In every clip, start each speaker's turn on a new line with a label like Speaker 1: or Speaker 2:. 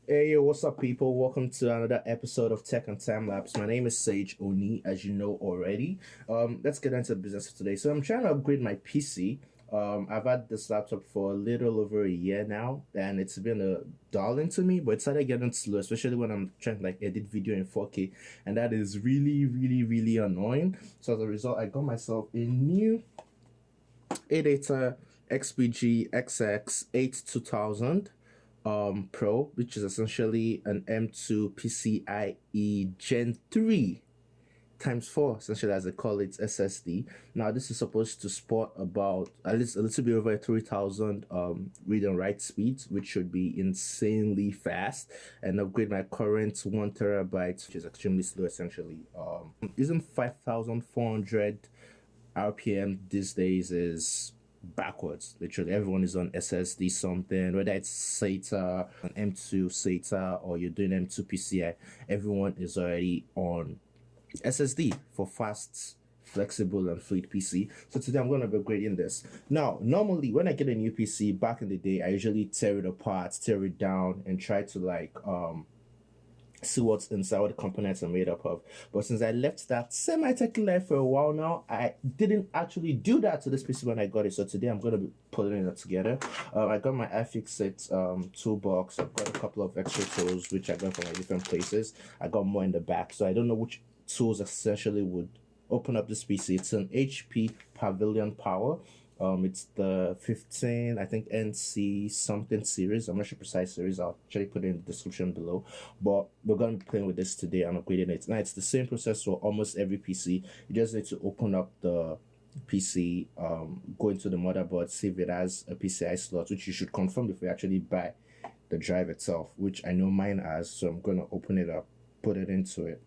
Speaker 1: Hey, yo, what's up, people? Welcome to another episode of Tech and Time Lapse. My name is Sage Oni, as you know already. Let's get into business for today. So I'm trying to upgrade my PC. I've had this laptop for a little over a year now, and it's been a darling to me, but it started getting slow, especially when I'm trying to like edit video in 4K, and that is really annoying. So as a result, I got myself a new Adata XPG SX8200 Pro, which is essentially an M.2 PCIe Gen 3 times 4, essentially, as they call it, SSD. Now this is supposed to support about at least a little bit over 3,000 read and write speeds, which should be insanely fast, and upgrade my current 1 terabyte, which is extremely slow, essentially. Using 5,400 RPM these days is backwards. Literally, everyone is on SSD something, whether it's SATA, an M.2 SATA, or you're doing M.2 PCIe. Everyone is already on SSD for fast, flexible, and fluid PC. So today I'm going to be upgrading this. Now, normally when I get a new PC back in the day, I usually tear it apart, tear it down, and try to like see what's inside, what the components are made up of. But since I left that semi-tech life for a while now, I didn't actually do that to this PC when I got it. So today I'm going to be putting it together. I got my iFixit toolbox. I've got a couple of extra tools which I got from different places. I got more in the back, so I don't know which tools essentially would open up this PC. It's an HP Pavilion Power. It's the 15, I think, NC something series. I'm not sure precise series. I'll actually put it in the description below. But we're going to be playing with this today and upgrading it. Now, it's the same process for almost every PC. You just need to open up the PC, go into the motherboard, see if it has a PCI slot, which you should confirm before you actually buy the drive itself, which I know mine has. So I'm going to open it up, put it into it,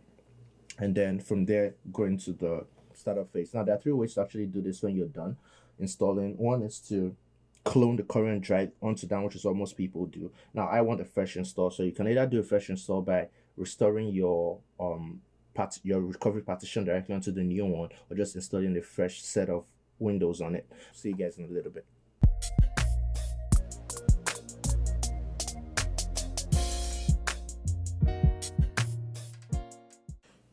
Speaker 1: and then from there, go into the startup phase. Now, there are three ways to actually do this when you're done installing. One is to clone the current drive onto that, which is what most people do. Now I want a fresh install, so you can either do a fresh install by restoring your recovery partition directly onto the new one, or just installing a fresh set of windows on it. See you guys in a little bit.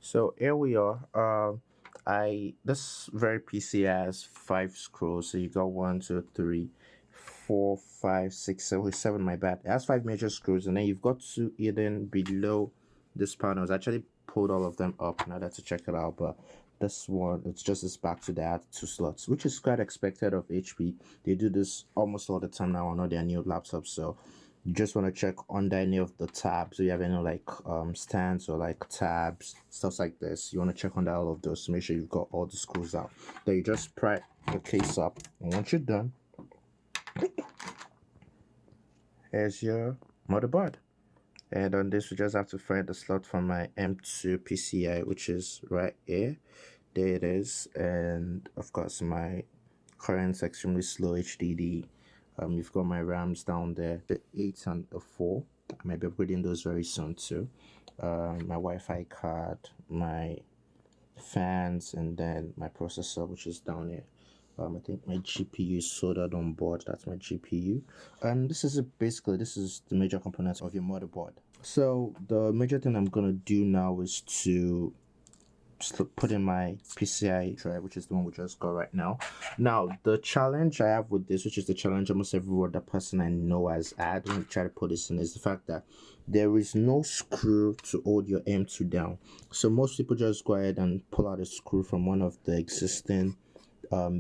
Speaker 1: So here we are. This very PC has 5 screws. So you got 1, 2, 3, 4, 5, 6, 7. My bad. It has 5 major screws, and then you've got 2 hidden below this panel. I actually pulled all of them up now to check it out, but this one, it's just this back to that 2 slots, which is quite expected of HP. They do this almost all the time now on all their new laptops. So you just want to check under any of the tabs. So you have any like stands or like tabs, stuff like this. You want to check under all of those to make sure you've got all the screws out. Then you just pry the case up, and once you're done, here's your motherboard. And on this, we just have to find the slot for my M.2 PCIe, which is right here. There it is. And of course, my current extremely slow HDD. You've got my RAMs down there, the 8 and the 4. I might be upgrading those very soon too. My Wi-Fi card, my fans, and then my processor, which is down here. I think my GPU is soldered on board. That's my GPU. And this is the major components of your motherboard. So the major thing I'm gonna do now is to put in my PCI drive, which is the one we just got right now. Now, the challenge I have with this, which is the challenge almost every other person I know has had when you try to put this in, is the fact that there is no screw to hold your M.2 down. So most people just go ahead and pull out a screw from one of the existing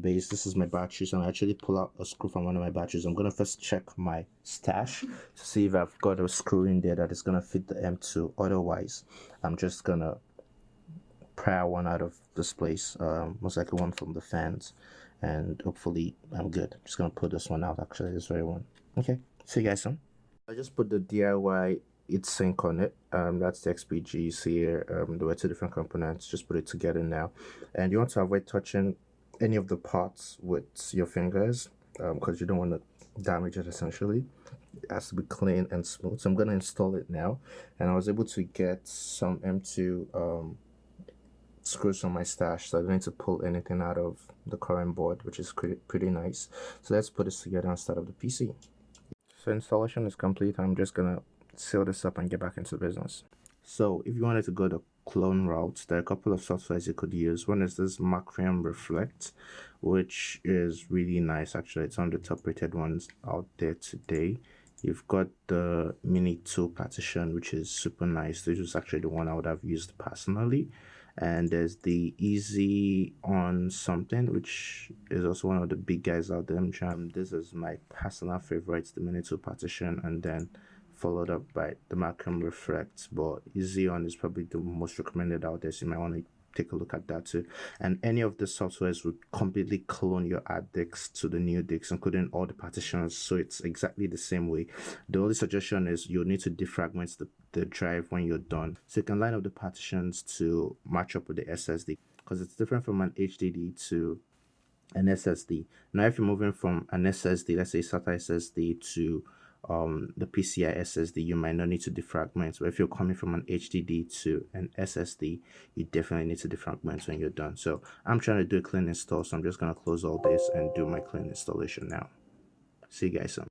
Speaker 1: base. This is my battery, so I actually pull out a screw from one of my batteries. I'm gonna first check my stash to see if I've got a screw in there that is gonna fit the M.2. Otherwise, I'm just gonna pry one out of this place, most likely one from the fans, and hopefully I'm good. Just gonna put this one out, actually, this very one. Okay, see you guys soon. I just put the DIY heatsink on it. That's the XPGs here. There were 2 different components. Just put it together now, and you want to avoid touching any of the parts with your fingers, because you don't want to damage it. Essentially, it has to be clean and smooth. So I'm gonna install it now, and I was able to get some M.2 screws from my stash, so I don't need to pull anything out of the current board, which is pretty nice. So let's put this together and start up the PC. So installation is complete. I'm just gonna seal this up and get back into business. So if you wanted to go the clone route, there are a couple of softwares you could use. One is this Macrium Reflect, which is really nice. Actually, it's one of the top rated ones out there today. You've got the M.2 partition, which is super nice. This is actually the one I would have used personally. And there's the Easy on something, which is also one of the big guys out there. This is my personal favorite, the M.2 partition, and then followed up by the Macrium Reflect. But Easy on is probably the most recommended out there, so you might want to take a look at that too. And any of the softwares would completely clone your hard disks to the new disks, including all the partitions, so it's exactly the same way. The only suggestion is you'll need to defragment the drive when you're done, so you can line up the partitions to match up with the SSD, because it's different from an HDD to an SSD. Now if you're moving from an SSD, let's say SATA SSD, to the PCIe SSD, you might not need to defragment. But if you're coming from an HDD to an SSD, you definitely need to defragment when you're done. So I'm trying to do a clean install, so I'm just going to close all this and do my clean installation now. See you guys soon.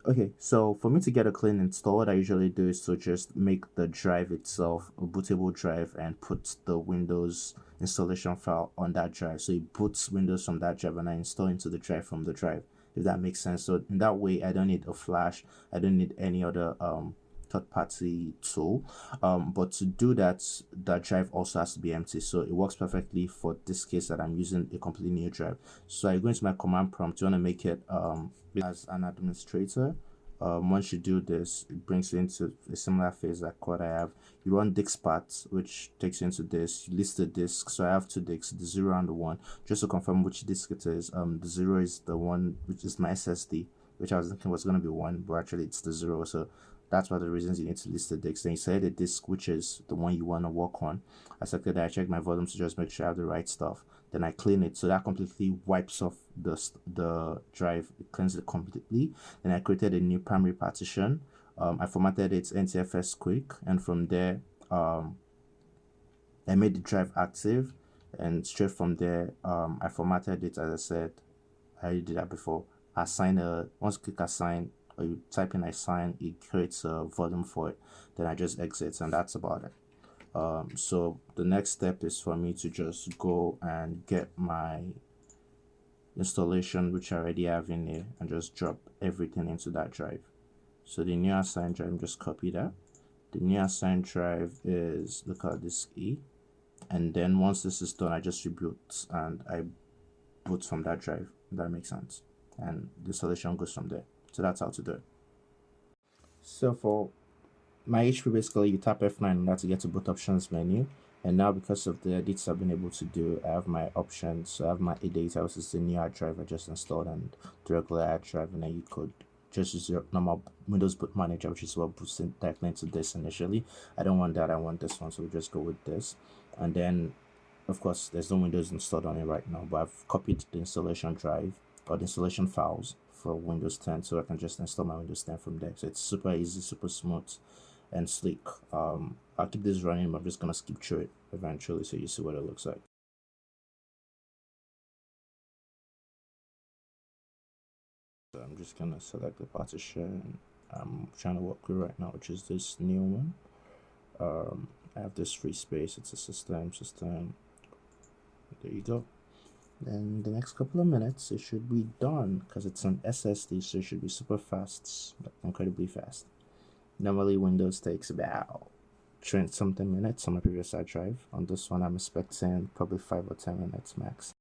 Speaker 1: Okay, so for me to get a clean install, what I usually do is to just make the drive itself a bootable drive and put the Windows installation file on that drive. So it boots Windows from that drive and I install into the drive from the drive, if that makes sense. So in that way, I don't need a flash, I don't need any other third-party tool. But to do that, that drive also has to be empty. So it works perfectly for this case that I'm using a completely new drive. So I go into my command prompt. You want to make it as an administrator. Once you do this, it brings you into a similar phase like what I have. You run diskpath, which takes you into this. You list the disks. So I have two disks, the 0 and the 1, just to confirm which disk it is. The 0 is the one which is my SSD, which I was thinking was going to be 1, but actually it's the 0. So that's one of the reasons you need to list the disks. Then you select the disk which is the one you want to work on. I selected that. I check my volume to just make sure I have the right stuff. Then I clean it, so that completely wipes off the drive. It cleans it completely. Then I created a new primary partition. I formatted its NTFS quick, and from there I made the drive active, and straight from there I formatted it. As I said, I already did that before. Once you click assign, or you type in assign, it creates a volume for it. Then I just exit, and that's about it. So the next step is for me to just go and get my installation, which I already have in here, and just drop everything into that drive. So the new assigned drive, just copy that. The new assigned drive is local disk E, and then once this is done, I just reboot and I boot from that drive. If that makes sense, and the installation goes from there. So that's how to do it. So for my HP, basically you tap F9 on that to get to boot options menu, and now because of the edits I've been able to do, I have my options. So I have my Adata, which is the new hard drive I just installed, and the regular hard drive, and then you could just use your normal Windows Boot Manager, which is what boots directly into this initially. I don't want that, I want this one, so we'll just go with this. And then of course there's no Windows installed on it right now, but I've copied the installation drive or the installation files for Windows 10, so I can just install my Windows 10 from there. So it's super easy, super smooth and sleek. I'll keep this running, but I'm just gonna skip through it eventually so you see what it looks like. So I'm just gonna select the partition I'm trying to work with right now, which is this new one. I have this free space, it's a system. There you go. Then the next couple of minutes it should be done, because it's an SSD, so it should be super fast, like incredibly fast. Normally Windows takes about 20 something minutes on my previous hard drive. On this one I'm expecting probably 5 or 10 minutes max.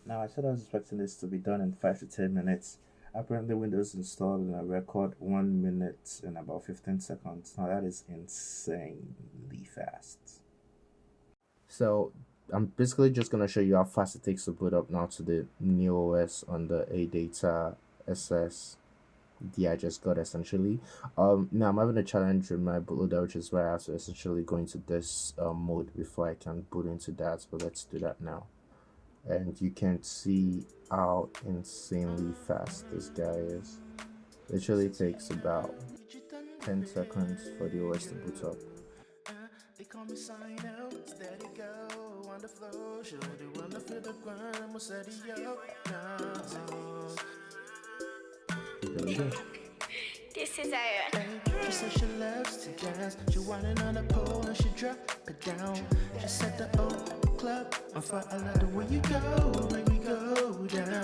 Speaker 1: Now I said I was expecting this to be done in 5 to 10 minutes. Apparently Windows installed in a record 1 minute and about 15 seconds. Now that is insanely fast. So I'm basically just going to show you how fast it takes to boot up now to the new OS on the Adata SSD I just got essentially. Now I'm having a challenge with my bootloader, which is where I have to essentially go into this mode before I can boot into that. But let's do that now. And you can see how insanely fast this guy is. It literally takes about 10 seconds for the OS to boot up. They call me sign out, steady go on the flow, show the one to feel the grind, I'm steady up now. There we go.
Speaker 2: This is Aaron.
Speaker 3: She said she loves to dance. She whining on the pole and she drop it down. She set the old club on fire. I love the way you go when we go down.